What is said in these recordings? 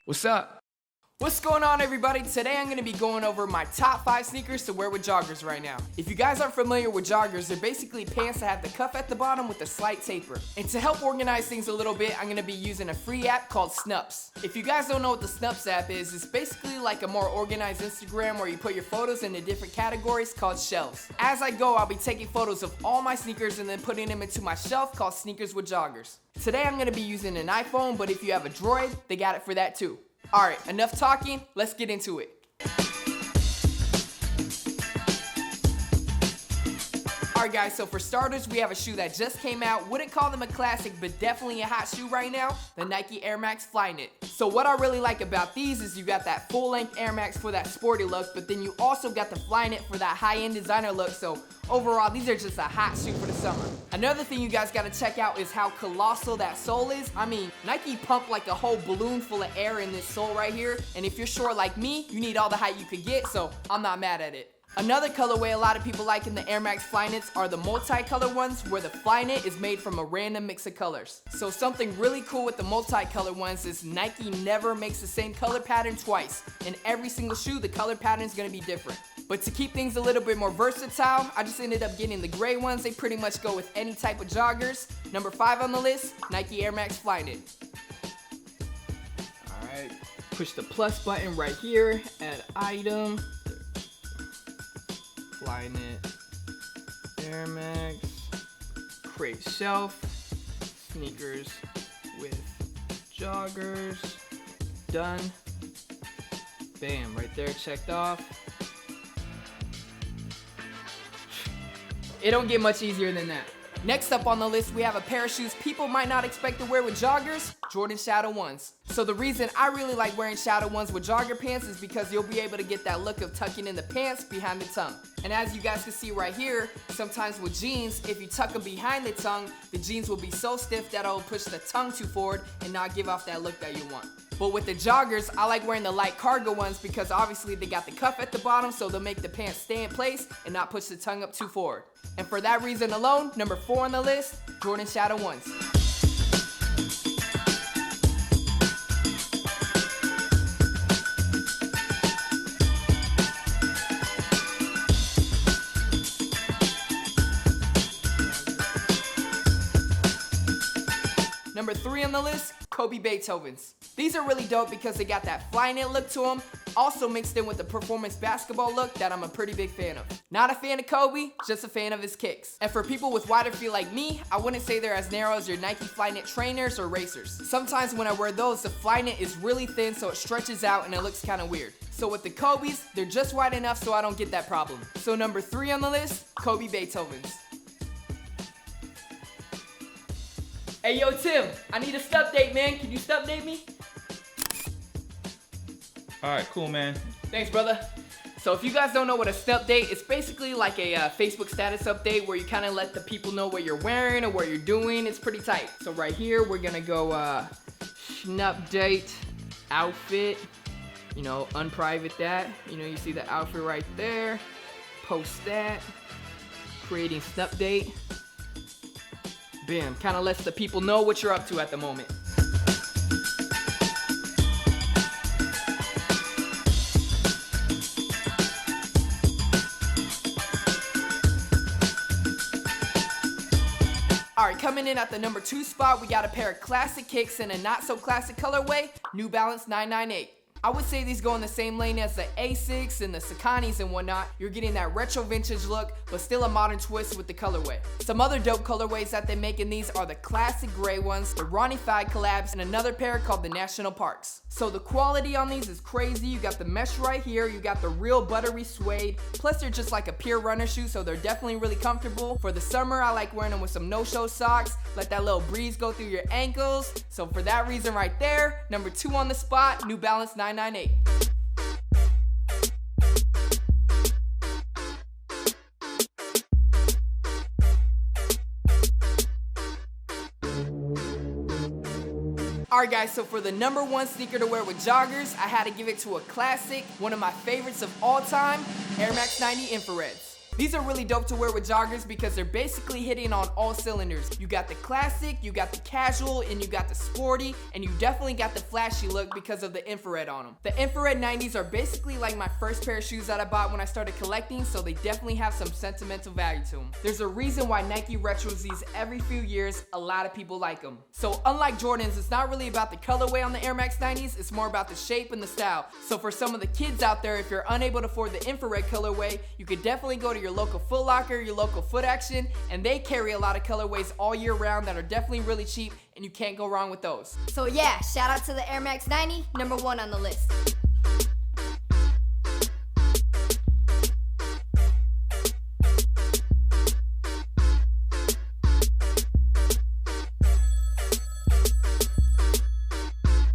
What's up? What's going on, everybody? Today I'm going to be going over my top 5 sneakers to wear with joggers right now. If you guys aren't familiar with joggers, they're basically pants that have the cuff at the bottom with a slight taper. And to help organize things a little bit, I'm going to be using a free app called Snups. If you guys don't know what the Snups app is, it's basically like a more organized Instagram where you put your photos into different categories called shelves. As I go, I'll be taking photos of all my sneakers and then putting them into my shelf called Sneakers with Joggers. Today I'm going to be using an iPhone, but if you have a Droid, they got it for that too. Alright, enough talking, let's get into it. Alright guys, so for starters, we have a shoe that just came out. Wouldn't call them a classic, but definitely a hot shoe right now, the Nike Air Max Flyknit. So what I really like about these is you got that full-length Air Max for that sporty look, but then you also got the Flyknit for that high-end designer look, so overall, these are just a hot shoe for the summer. Another thing you guys gotta check out is how colossal that sole is. I mean, Nike pumped like a whole balloon full of air in this sole right here, and if you're short like me, you need all the height you could get, so I'm not mad at it. Another colorway a lot of people like in the Air Max Flyknits are the multicolored ones, where the Flyknit is made from a random mix of colors. So something really cool with the multicolored ones is Nike never makes the same color pattern twice. In every single shoe, the color pattern is gonna be different. But to keep things a little bit more versatile, I just ended up getting the gray ones. They pretty much go with any type of joggers. Number 5 on the list, Nike Air Max Flyknit. Alright, push the plus button right here, add item. Flyknit, Air Max, create shelf, sneakers with joggers, done. Bam, right there, checked off. It don't get much easier than that. Next up on the list, we have a pair of shoes people might not expect to wear with joggers, Jordan Shadow 1s. So the reason I really like wearing Shadow 1s with jogger pants is because you'll be able to get that look of tucking in the pants behind the tongue. And as you guys can see right here, sometimes with jeans, if you tuck them behind the tongue, the jeans will be so stiff that it'll push the tongue too forward and not give off that look that you want. But with the joggers, I like wearing the light cargo ones because obviously they got the cuff at the bottom, so they'll make the pants stay in place and not push the tongue up too forward. And for that reason alone, number 4 on the list, Jordan Shadow 1s. Number 3 on the list, Kobe Beethovens. These are really dope because they got that Flyknit look to them, also mixed in with the performance basketball look that I'm a pretty big fan of. Not a fan of Kobe, just a fan of his kicks. And for people with wider feet like me, I wouldn't say they're as narrow as your Nike Flyknit trainers or racers. Sometimes when I wear those, the Flyknit is really thin so it stretches out and it looks kind of weird. So with the Kobe's, they're just wide enough so I don't get that problem. So number 3 on the list, Kobe Beethovens. Hey yo Tim, I need a step date, man. Can you step date me? Alright, cool, man. Thanks, brother. So if you guys don't know what a step date, it's basically like a Facebook status update where you kind of let the people know what you're wearing or what you're doing. It's pretty tight. So right here, we're gonna go snap date, outfit, you know, unprivate that. You know, you see the outfit right there. Post that. Creating snap date. Bam, kind of lets the people know what you're up to at the moment. Alright, coming in at the number 2 spot, we got a pair of classic kicks in a not so classic colorway, New Balance 998. I would say these go in the same lane as the Asics and the Sakanis and whatnot. You're getting that retro vintage look, but still a modern twist with the colorway. Some other dope colorways that they make in these are the classic gray ones, the Ronnie Fieg collabs, and another pair called the National Parks. So the quality on these is crazy. You got the mesh right here, you got the real buttery suede, plus they're just like a pure runner shoe, so they're definitely really comfortable. For the summer, I like wearing them with some no-show socks, let that little breeze go through your ankles. So for that reason right there, number 2 on the spot, New Balance 998. Alright guys, so for the number 1 sneaker to wear with joggers, I had to give it to a classic, one of my favorites of all time, Air Max 90 Infrareds. These are really dope to wear with joggers because they're basically hitting on all cylinders. You got the classic, you got the casual, and you got the sporty, and you definitely got the flashy look because of the infrared on them. The infrared 90s are basically like my first pair of shoes that I bought when I started collecting, so they definitely have some sentimental value to them. There's a reason why Nike retros these every few years. A lot of people like them. So unlike Jordans, it's not really about the colorway on the Air Max 90s, it's more about the shape and the style. So for some of the kids out there, if you're unable to afford the infrared colorway, you could definitely go to your local Foot Locker, your local Foot Action, and they carry a lot of colorways all year round that are definitely really cheap, and you can't go wrong with those. So yeah, shout out to the Air Max 90, number 1 on the list.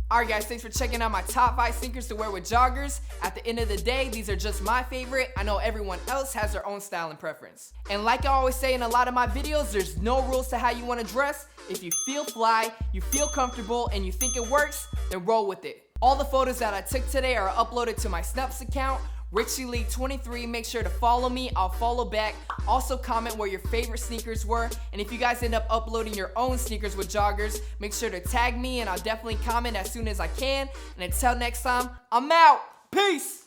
Alright guys, thanks for checking out my top 5 sneakers to wear with joggers. At the end of the day, these are just my favorite. I know everyone else has their own style and preference. And like I always say in a lot of my videos, there's no rules to how you want to dress. If you feel fly, you feel comfortable, and you think it works, then roll with it. All the photos that I took today are uploaded to my Snaps account, Richie23. Make sure to follow me, I'll follow back. Also comment where your favorite sneakers were, and if you guys end up uploading your own sneakers with joggers, make sure to tag me and I'll definitely comment as soon as I can. And until next time, I'm out. Peace.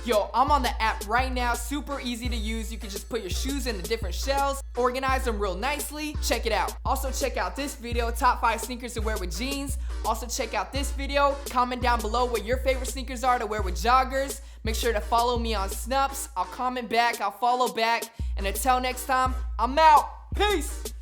Yo, I'm on the app right now, super easy to use. You can just put your shoes in the different shells, organize them real nicely. Check it out. Also check out this video, top 5 sneakers to wear with jeans. Also check out this video, comment down below what your favorite sneakers are to wear with joggers. Make sure to follow me on Snaps, I'll comment back, I'll follow back. And until next time, I'm out. Peace.